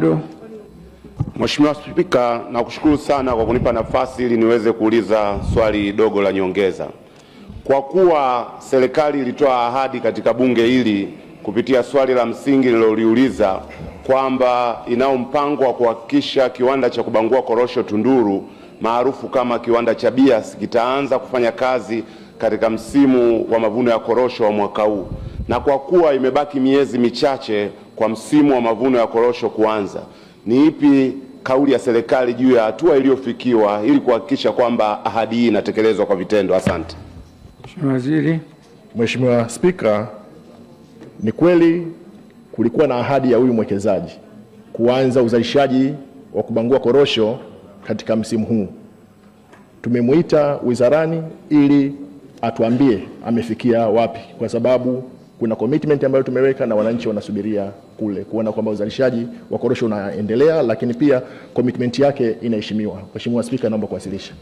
Mado. Mheshimiwa Spika, nakushukuru sana kwa kunipa nafasi ili niweze kuuliza swali dogo la nyongeza. Kwa kuwa serikali ilitoa ahadi katika bunge hili kupitia swali la msingi nililoliuliza kwamba inao mpango wa kuhakikisha kiwanda cha kubangua korosho Tunduru maarufu kama kiwanda cha Bias kitaanza kufanya kazi katika msimu wa mavuno ya korosho wa mwaka huu, na kwa kuwa imebaki miezi michache kwa msimu wa mavuno ya korosho kuanza, ni ipi kauli ya serikali juu ya hatua iliyofikiwa ili kuhakikisha kwamba ahadi hii inatekelezwa kwa vitendo? Asante. Mheshimiwa Waziri. Mheshimiwa Spika, ni kweli kulikuwa na ahadi ya huyu mwekezaji kuanza uzalishaji wa kubangua korosho katika msimu huu. Tumemuita wizarani ili atuambie amefikia wapi, kwa sababu kuna commitment ambayo tumeweka na wananchi wanasubiria kule kuona kwamba uzalishaji wa korosho unaendelea, lakini pia commitment yake inaheshimiwa. Mheshimiwa Spika, naomba kuwasilisha.